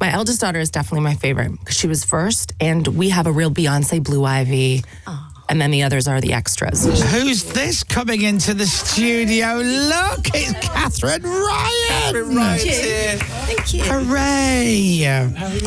My eldest daughter is definitely my favorite because she was first, and we have a real Beyonce Blue Ivy. Oh. And then the others are the extras. Who's this coming into the studio? Look, it's Katherine Ryan. Katherine Ryan's here. Thank you. Hooray.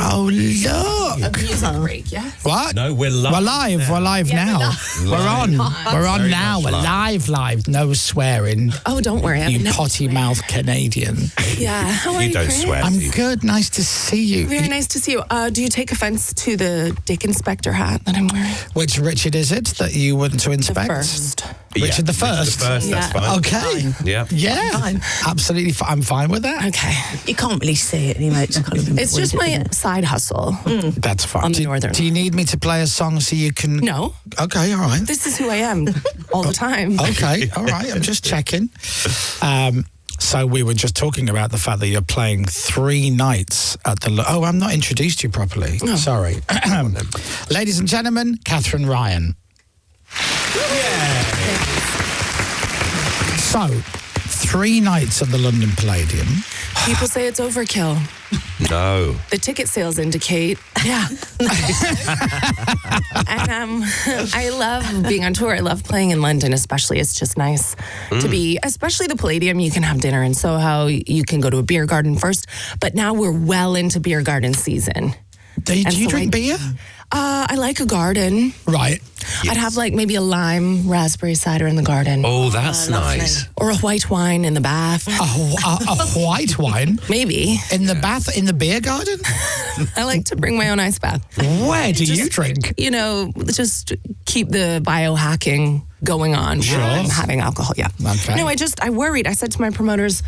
Oh, look. A music break, yeah? What? No, we're live. We're live. We're live now. We're on. We're on Very now. much We're live. No swearing. Oh, don't worry. You potty mouth Canadian. Yeah. How are you, You don't Chris? swear. I'm good. Nice to see you. Very nice to see you. Do you take offense to the Dick Inspector hat that I'm wearing? Which Richard is it that you want to inspect? The first. Richard the Richard First. the First, that's Yeah. fine. Okay. Yeah. Yeah. Fine. Absolutely. I'm fine with that. Okay. You can't really see it anyway. It's kind of It's just my side hustle. That's fine. On the northern. Do you need me to play a song so you can... No. Okay, all right. This is who I am all the time. Okay, all right. I'm just checking. So we were just talking about the fact that you're playing 3 nights at the... Oh, I'm not introduced you properly. Oh. Sorry. Ladies and gentlemen, Katherine Ryan. So, 3 nights at the London Palladium. People say it's overkill. No. The ticket sales indicate. Yeah. And I love being on tour. I love playing in London, especially. It's just nice to be, especially the Palladium. You can have dinner in Soho. You can go to a beer garden first. But now we're well into beer garden season. Do you drink beer? I like a garden. Right. I'd have like maybe a lime raspberry cider in the garden. Oh, that's nice. Or a white wine in the bath. A white wine? Maybe. In the bath, in the beer garden? I like to bring my own ice bath. Where do you drink? You know, just keep the biohacking going on. Sure. While I'm having alcohol, yeah. Okay. No, I worried. I said to my promoters,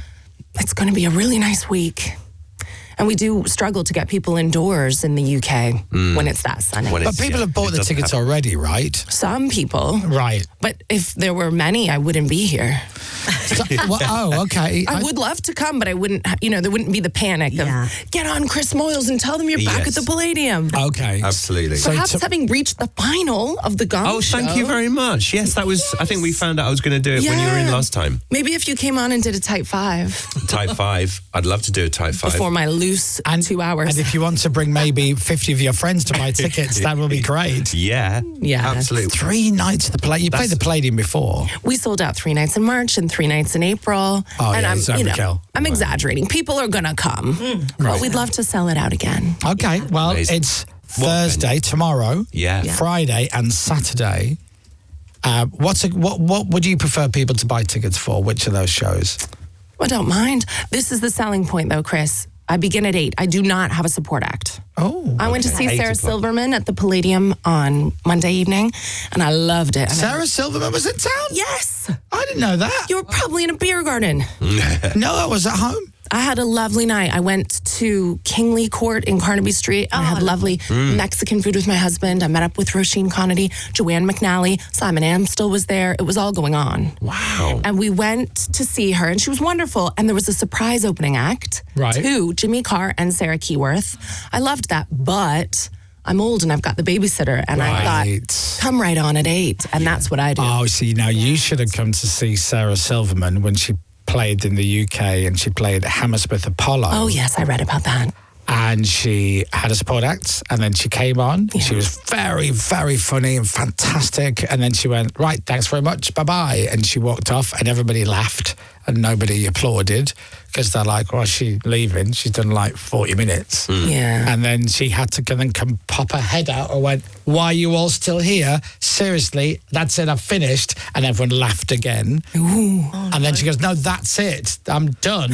it's going to be a really nice week. And we do struggle to get people indoors in the UK when it's that sunny. But people have bought the tickets already, right? Some people. Right. But if there were many, I wouldn't be here. So, okay. I would love to come, but I wouldn't, there wouldn't be the panic of, get on Chris Moyles and tell them you're back at the Palladium. Okay. Absolutely. Perhaps having reached the final of the Gong Show. Thank you very much. Yes, that was, I think we found out I was going to do it when you were in last time. Maybe if you came on and did a Type 5. Type 5. I'd love to do a Type 5. Before my loose 2 hours. And if you want to bring maybe 50 of your friends to buy tickets, that would be great. Yeah. Yeah. Absolutely. 3 nights at the Palladium. You played the Palladium before. We sold out 3 nights in March and 3 nights in April. Oh, and yeah, it's overkill. I'm exaggerating. People are going to come. But we'd love to sell it out again. Okay, well, Amazing. it's Thursday, tomorrow, Yeah. Friday and Saturday. What would you prefer people to buy tickets for? Which of those shows? I don't mind. This is the selling point, though, Chris. I begin at 8. I do not have a support act. Oh. I went to see 8 Sarah o'clock. Silverman at the Palladium on Monday evening, and I loved it. And Sarah Silverman was in town? Yes. I didn't know that. You were probably in a beer garden. No, I was at home. I had a lovely night. I went to Kingley Court in Carnaby Street. I had lovely Mexican food with my husband. I met up with Roisin Conady, Joanne McNally, Simon Amstel was there. It was all going on. Wow. And we went to see her, and she was wonderful. And there was a surprise opening act to Jimmy Carr and Sarah Keyworth. I loved that, but I'm old and I've got the babysitter, and I thought, come right on at 8, and that's what I do. Oh, see, now you should have come to see Sarah Silverman when she played in the UK, and she played Hammersmith Apollo. Oh, yes, I read about that. And she had a support act, and then she came on. Yeah. She was very, very funny and fantastic. And then she went, right, thanks very much, bye-bye. And she walked off, and everybody laughed, and nobody applauded, because they're like, well, she's leaving. She's done like 40 minutes. Yeah. And then she had to come pop her head out and went, why are you all still here? Seriously, that's it, I've finished. And everyone laughed again. Ooh. And then she goes, no, that's it. I'm done.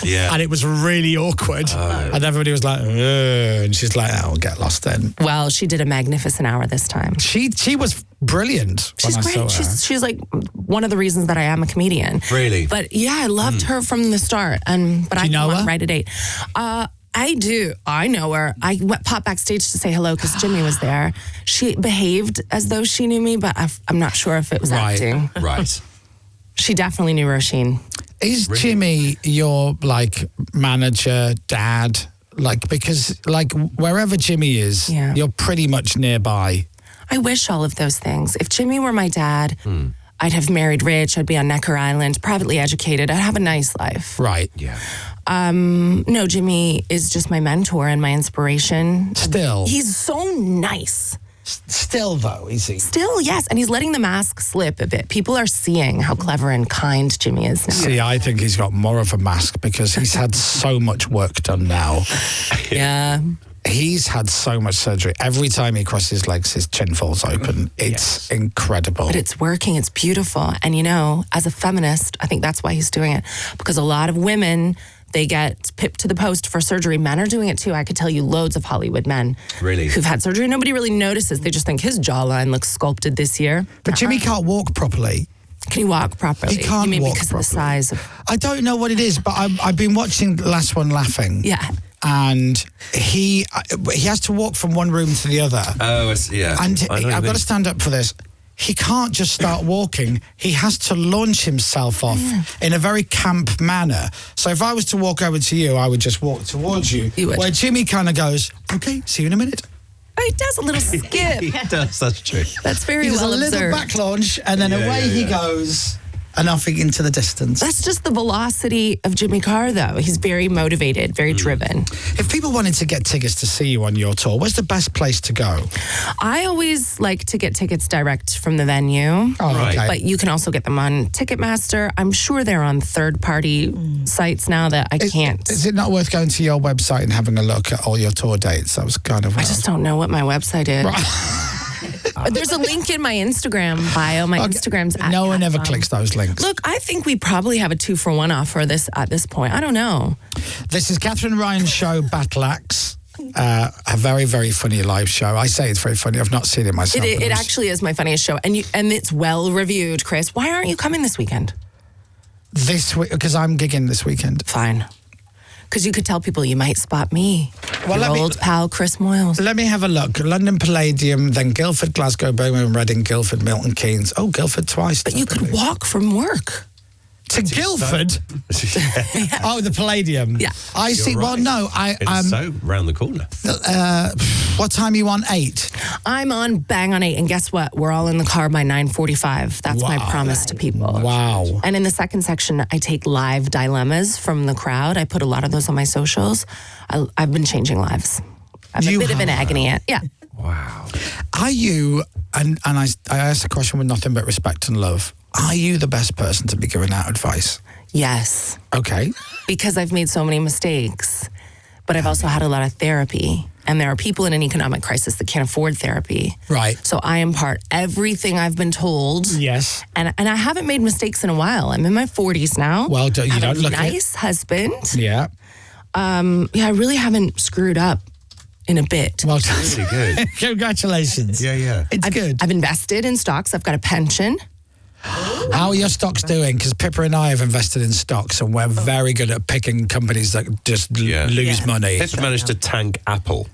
Yeah. And it was really awkward. And everybody was like, ugh. And she's like, oh, get lost then. Well, she did a magnificent hour this time. She was brilliant. She's when I great. saw her. She's like one of the reasons that I am a comedian. Really? But yeah, I loved her from the start. But Do you know her? Right at 8. I do. I know her. I popped backstage to say hello because Jimmy was there. She behaved as though she knew me, but I'm not sure if it was acting. Right. She definitely knew Roisin. Is Jimmy your like manager, dad? Like, because like wherever Jimmy is, you're pretty much nearby. I wish all of those things. If Jimmy were my dad, I'd have married rich. I'd be on Necker Island, privately educated. I'd have a nice life. Right. Yeah. No, Jimmy is just my mentor and my inspiration. Still. He's so nice. Still, though, is he? Still, yes. And he's letting the mask slip a bit. People are seeing how clever and kind Jimmy is now. See, I think he's got more of a mask because he's had so much work done now. Yeah. He's had so much surgery. Every time he crosses his legs, his chin falls open. It's incredible. But it's working. It's beautiful. And, you know, as a feminist, I think that's why he's doing it. Because a lot of women, they get pipped to the post for surgery. Men are doing it too. I could tell you loads of Hollywood men who've had surgery. Nobody really notices. They just think his jawline looks sculpted this year. But Jimmy can't walk properly. Can he walk properly? He can't walk because properly. Of the size of... I don't know what it is, but I've been watching The Last One Laughing. Yeah. And he has to walk from one room to the other. Oh, yeah. And I've got to stand up for this. He can't just start walking. He has to launch himself off in a very camp manner. So if I was to walk over to you, I would just walk towards you. You would. Where Jimmy kind of goes, okay, see you in a minute. Oh, he does a little skip. He does, that's true. That's very He does well a little observed. back launch and then away he goes and off into the distance. That's just the velocity of Jimmy Carr, though. He's very motivated, very driven. If people wanted to get tickets to see you on your tour, where's the best place to go? I always like to get tickets direct from the venue. Oh, Right. okay. But you can also get them on Ticketmaster. I'm sure they're on third-party sites now that I can't. Is it not worth going to your website and having a look at all your tour dates? That was kind of... I just don't know what my website is. There's a link in my Instagram bio. My Instagram's at No one ever Kat. clicks those links. Look, I think we probably have a 2-for-1 offer at this point. I don't know. This is Katherine Ryan's show, Battle Axe. A very, very funny live show. I say it's very funny. I've not seen it myself. It actually is my funniest show, and it's well reviewed. Chris, why aren't you coming this weekend? This week, because I'm gigging this weekend. Fine. Because you could tell people you might spot me. Well, Your old pal, Chris Moyles. Let me have a look. London Palladium, then Guildford, Glasgow, Birmingham, Reading, Guildford, Milton Keynes. Oh, Guildford twice. But you could walk from work. To Guildford? Oh, the Palladium. Yeah. I see. You're Well, right. no. It's so round the corner. What time are you on? 8? I'm on bang on 8, and guess what? We're all in the car by 9:45. That's my promise to people. Wow. And in the second section, I take live dilemmas from the crowd. I put a lot of those on my socials. I've been changing lives. I'm a bit of an agony aunt. Yeah. Wow. Are you, and I asked the question with nothing but respect and love, are you the best person to be giving out advice? Yes. Okay. Because I've made so many mistakes, but I've also had a lot of therapy. And there are people in an economic crisis that can't afford therapy. Right. So I impart everything I've been told. Yes. And I haven't made mistakes in a while. I'm in my 40s now. Well, you I have don't a look nice husband. Yeah. I really haven't screwed up in a bit. Well, Really good. congratulations. Yeah. It's good. I've invested in stocks. I've got a pension. How are your stocks doing? Because Pippa and I have invested in stocks and we're very good at picking companies that just lose money. Pippa managed to tank Apple.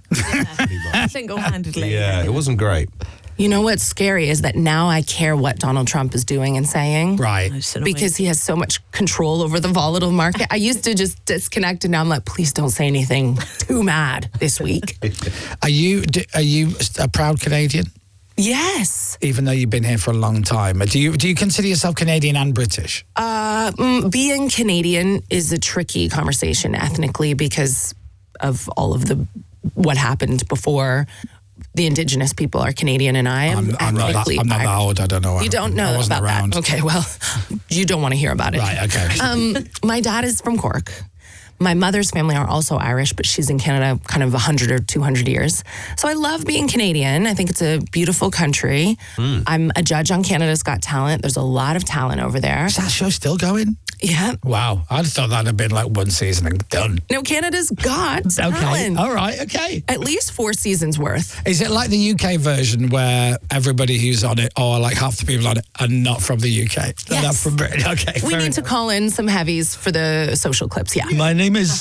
Single-handedly. Yeah, it wasn't great. You know what's scary is that now I care what Donald Trump is doing and saying. Right. Because he has so much control over the volatile market. I used to just disconnect, and now I'm like, please don't say anything too mad this week. Are you a proud Canadian? Yes. Even though you've been here for a long time. Do you consider yourself Canadian and British? Being Canadian is a tricky conversation ethnically because of all of what happened before. The Indigenous people are Canadian, and I am ethnically. I'm not that old. I don't know. You don't know I wasn't about around. that. Okay, well, you don't want to hear about it. Right. Okay. My dad is from Cork. My mother's family are also Irish, but she's in Canada kind of 100 or 200 years. So I love being Canadian. I think it's a beautiful country. I'm a judge on Canada's Got Talent. There's a lot of talent over there. Is that show still going? Yeah. Wow. I'd thought that'd have been like one season and done. No, Canada's got Okay. talent. All right. Okay. At least 4 seasons worth. Is it like the UK version where everybody who's on it, or like half the people on it, are not from the UK? They're not from Britain. Okay. We need to call in some heavies for the social clips. Yeah. My name is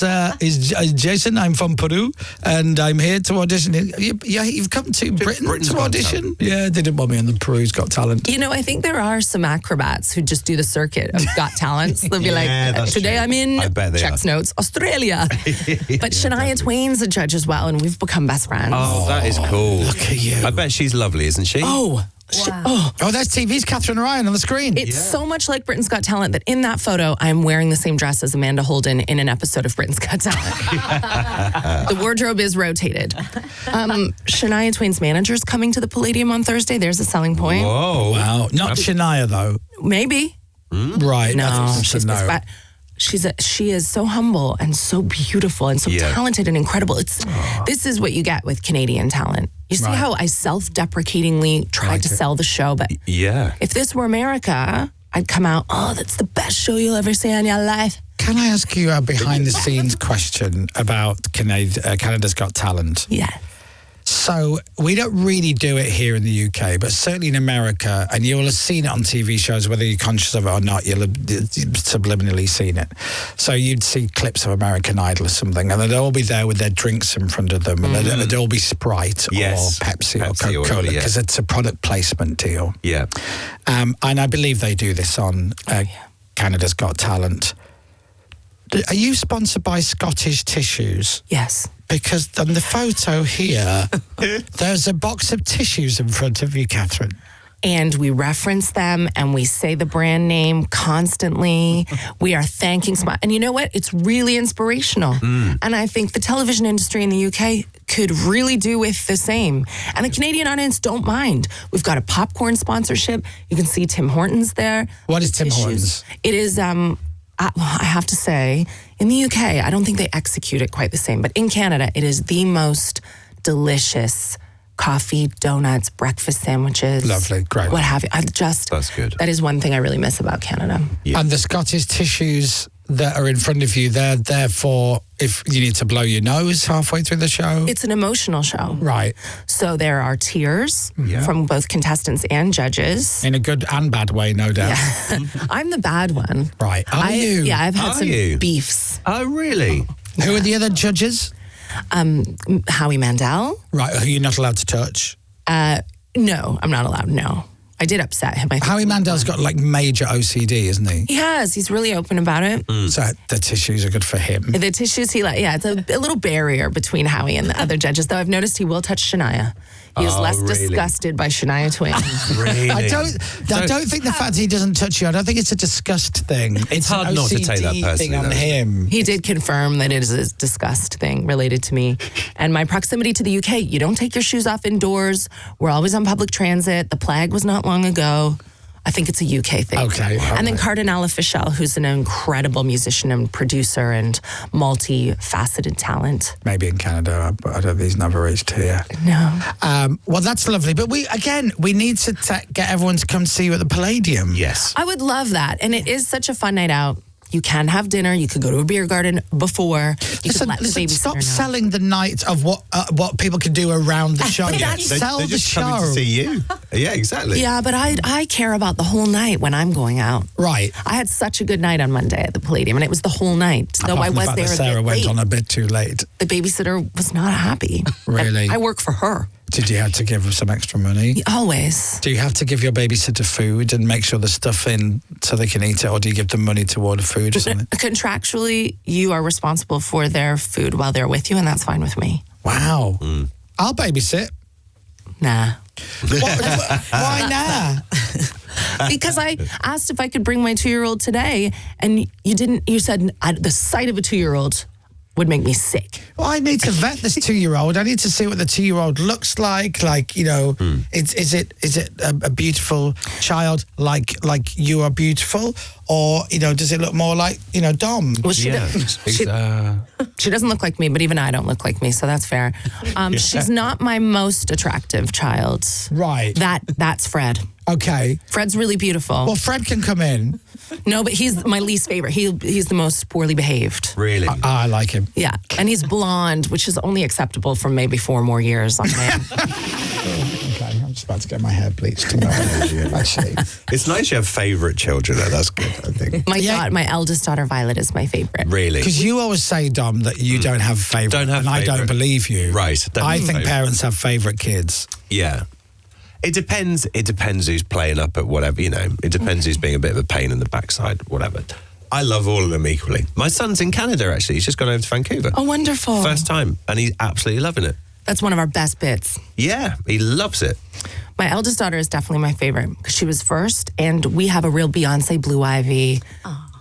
Jason. I'm from Peru, and I'm here to audition. You've come to Britain Britain's to Got audition? Talent. Yeah, they didn't want me on the Peru's Got Talent. You know, I think there are some acrobats who just do the circuit of Got Talents. They'll be Yeah, like, that's today true. I'm in I bet they Checks are. Notes, Australia. But Shania Twain's a judge as well, and we've become best friends. Oh, that is cool. Look at you. I bet she's lovely, isn't she? Oh, Wow. There's TV's Katherine Ryan on the screen. It's so much like Britain's Got Talent that in that photo, I'm wearing the same dress as Amanda Holden in an episode of Britain's Got Talent. The wardrobe is rotated. Shania Twain's manager's coming to the Palladium on Thursday. There's a selling point. Whoa. Wow. Not Shania, though. Maybe. Right. No. She is so humble and so beautiful and so talented and incredible. This is what you get with Canadian talent. You see how I self-deprecatingly tried to sell the show, but if this were America, I'd come out, that's the best show you'll ever see in your life. Can I ask you a behind-the-scenes question about Canada's Got Talent? Yeah. So we don't really do it here in the UK, but certainly in America, and you will have seen it on TV shows, whether you're conscious of it or not, you'll have subliminally seen it. So you'd see clips of American Idol or something, and they'd all be there with their drinks in front of them, and they'd all be Sprite or Pepsi or Coca-Cola, because it's a product placement deal. Yeah. And I believe they do this on Canada's Got Talent. Are you sponsored by Scottish Tissues? Yes. Because on the photo here, there's a box of tissues in front of you, Katherine. And we reference them and we say the brand name constantly. We are thanking Smile. And you know what? It's really inspirational. And I think the television industry in the UK could really do with the same. And the Canadian audience don't mind. We've got a popcorn sponsorship. You can see Tim Hortons there. What is Tim Hortons? It is... I have to say, in the UK, I don't think they execute it quite the same. But in Canada, it is the most delicious coffee, donuts, breakfast sandwiches. Lovely, great. What have you. That's good. That is one thing I really miss about Canada. Yeah. And the Scottish Tissues that are in front of you, they're there for if you need to blow your nose halfway through the show? It's an emotional show. Right. So there are tears from both contestants and judges. In a good and bad way, no doubt. Yeah. I'm the bad one. Right. Are you? Yeah, I've had some beefs. Oh, really? Who are the other judges? Howie Mandel. Right, who you're not allowed to touch? No, I'm not allowed, no. I did upset him. Howie Mandel's got like major OCD, isn't he? He has. He's really open about it. So the tissues are good for him. The tissues, it's a little barrier between Howie and the other judges, though I've noticed he will touch Shania. He is less disgusted by Shania Twain. Really? I don't think the fact he doesn't touch you, I don't think it's a disgust thing. It's hard not to take that personally. Thing on him. He did confirm that it is a disgust thing related to me. And my proximity to the UK, you don't take your shoes off indoors. We're always on public transit. The plague was not long ago. I think it's a UK thing. Okay. And then Cardinal Fischel, who's an incredible musician and producer and multi-faceted talent. Maybe in Canada, but I don't think he's never reached here. No. Well, that's lovely. But we need to get everyone to come see you at the Palladium. Yes. I would love that. And it is such a fun night out. You can have dinner. You could go to a beer garden before. Stop selling the night of what people can do around the show. Sell they're just the show. Coming to see you. Yeah, exactly. Yeah, but I care about the whole night when I'm going out. Right. I had such a good night on Monday at the Palladium, and it was the whole night. Though I was there. Sarah went on a bit too late. The babysitter was not happy. Really? I work for her. Did you have to give her some extra money? Always. Do you have to give your babysitter food and make sure there's stuff in so they can eat it, or do you give them money to order food or something? Contractually, you are responsible for their food while they're with you, and that's fine with me. Wow. I'll babysit. Nah. Why nah? Because I asked if I could bring my 2-year-old today, and you didn't. You said the sight of a 2-year-old would make me sick. Well, I need to vet this 2-year-old. I need to see what the 2-year-old looks like. Like, you know, is it a beautiful child like you are beautiful? Or, you know, does it look more like, you know, Dom? Well, she doesn't look like me, but even I don't look like me, so that's fair. She's not my most attractive child. Right. That's Fred. Okay. Fred's really beautiful. Well, Fred can come in. No, but he's my least favorite. He's the most poorly behaved. Really? I like him. Yeah, and he's blonde, which is only acceptable for maybe 4 more years on man. Okay, I'm just about to get my hair bleached tomorrow. Actually, it's nice you have favourite children. Though. That's good, I think. My eldest daughter Violet is my favorite. Really? Because you always say, Dom, that you don't have favourite, I don't believe you. Right. I think parents have favourite kids. Yeah. It depends. It depends who's playing up at whatever, you know. It depends who's being a bit of a pain in the backside, whatever. I love all of them equally. My son's in Canada, actually. He's just gone over to Vancouver. Oh, wonderful. First time. And he's absolutely loving it. That's one of our best bits. Yeah, he loves it. My eldest daughter is definitely my favorite because she was first, and we have a real Beyonce Blue Ivy.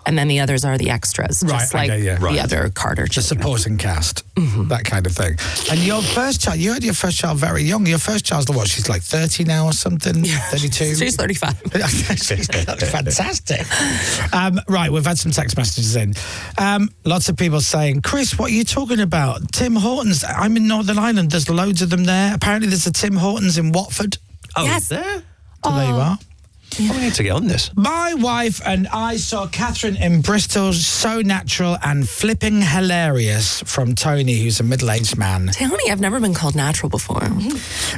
And then the others are the extras, just like the other Carter children. The supporting cast, that kind of thing. And your first child, you had your first child very young. Your first child's what? She's like 30 now or something? 32? She's 35. She's fantastic. Right, we've had some text messages in. Lots of people saying, Chris, what are you talking about? Tim Hortons. I'm in Northern Ireland. There's loads of them there. Apparently there's a Tim Hortons in Watford. Oh, yes. there? So there you are. Yeah. We need to get on this. My wife and I saw Katherine in Bristol, so natural and flipping hilarious, from Tony, who's a middle-aged man. Tony, I've never been called natural before.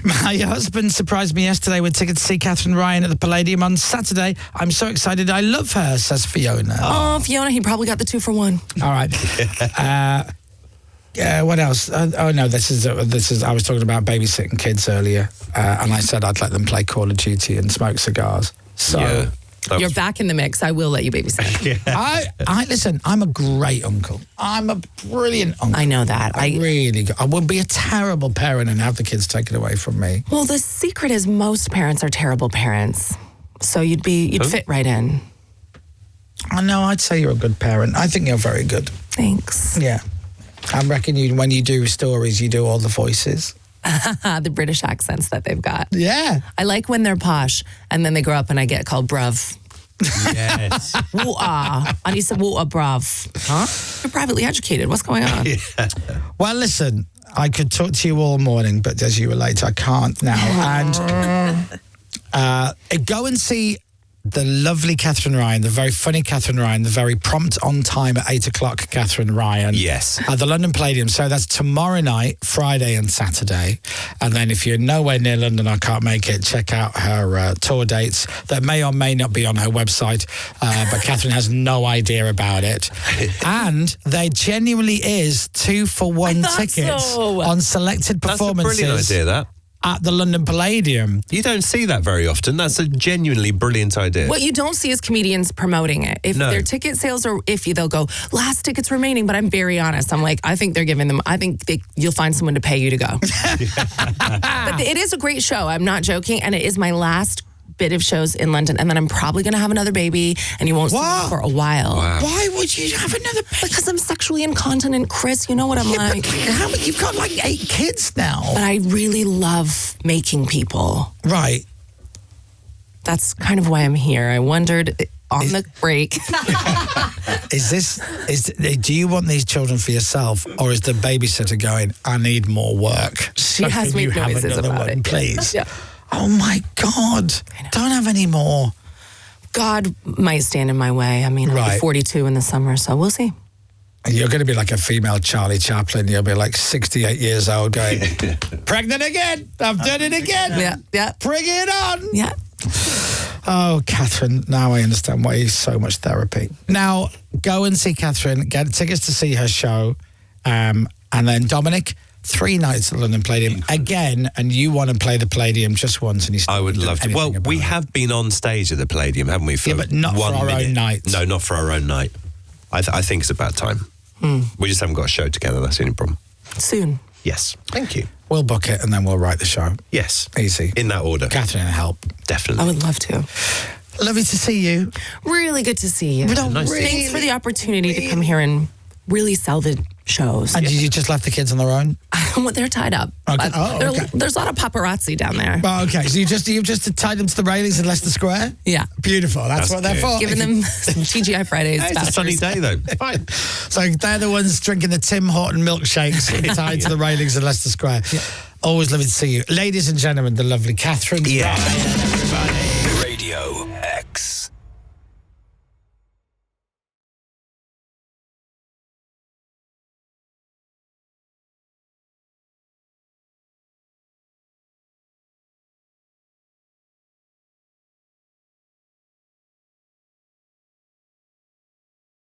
My husband surprised me yesterday with tickets to see Katherine Ryan at the Palladium on Saturday. I'm so excited. I love her, says Fiona. Oh, Fiona, he probably got the 2 for 1. All right. What else? This is. I was talking about babysitting kids earlier, and I said I'd let them play Call of Duty and smoke cigars. So you're back in the mix. I will let you babysit. I listen. I'm a great uncle. I'm a brilliant uncle. I know that. I would be a terrible parent and have the kids taken away from me. Well, the secret is most parents are terrible parents, so you'd fit right in. I know. I'd say you're a good parent. I think you're very good. Thanks. Yeah. I reckon when you do stories, you do all the voices. The British accents that they've got. Yeah. I like when they're posh and then they grow up and I get called bruv. Yes. Woo-ah. And you said woo-ah, bruv. Huh? You're privately educated. What's going on? Yeah. Well, listen, I could talk to you all morning, but as you were late, I can't now. And go and see the lovely Katherine Ryan, the very funny Katherine Ryan, the very prompt on time at 8 o'clock Katherine Ryan. Yes. At the London Palladium. So that's tomorrow night, Friday and Saturday. And then if you're nowhere near London, I can't make it, check out her tour dates that may or may not be on her website, but Katherine has no idea about it. And there genuinely is 2 for 1 tickets on selected performances. That's a brilliant idea, that. At the London Palladium. You don't see that very often. That's a genuinely brilliant idea. What you don't see is comedians promoting it. If their ticket sales are iffy, they'll go, last tickets remaining. But I'm very honest. I'm like, I think they're giving them, you'll find someone to pay you to go. But it is a great show. I'm not joking. And it is my last bit of shows in London, and then I'm probably going to have another baby, and you won't see me for a while. Wow. Why would you have another baby? Because I'm sexually incontinent, Chris. You know what I'm like. You've got like 8 kids now. But I really love making people. Right. That's kind of why I'm here. I wondered on the break. Do you want these children for yourself, or is the babysitter going, I need more work? She has made noises about it. Please. Yeah. Oh my God. Don't have any more. God might stand in my way. I mean, I'll be 42 in the summer, so we'll see. You're going to be like a female Charlie Chaplin. You'll be like 68 years old going, pregnant again. I've done it again. Yeah. Bring it on. Yeah. Oh, Katherine, now I understand why it's so much therapy. Now, go and see Katherine, get tickets to see her show, and then Dominic, 3 nights at London Palladium again, and you want to play the Palladium just once, and you still I would love to. Well, we have been on stage at the Palladium, haven't we? For but not for our own night. No, not for our own night. I think it's about time. We just haven't got a show together. That's the only problem. Soon. Yes. Thank you. We'll book it and then we'll write the show. Yes. Easy. In that order. Katherine will help. Definitely. I would love to. Lovely to see you. Really good to see you. Nice. Thanks for the opportunity to come here and really sell the shows. And you just left the kids on their own? Well, they're tied up. Okay. There's a lot of paparazzi down there. Oh, okay. So you've just tied them to the railings in Leicester Square? Yeah. Beautiful. That's what they're for. Giving them some TGI Fridays. It's a sunny day, though. Fine. So they're the ones drinking the Tim Horton milkshakes tied to the railings in Leicester Square. Yeah. Always lovely to see you. Ladies and gentlemen, the lovely Katherine Ryan.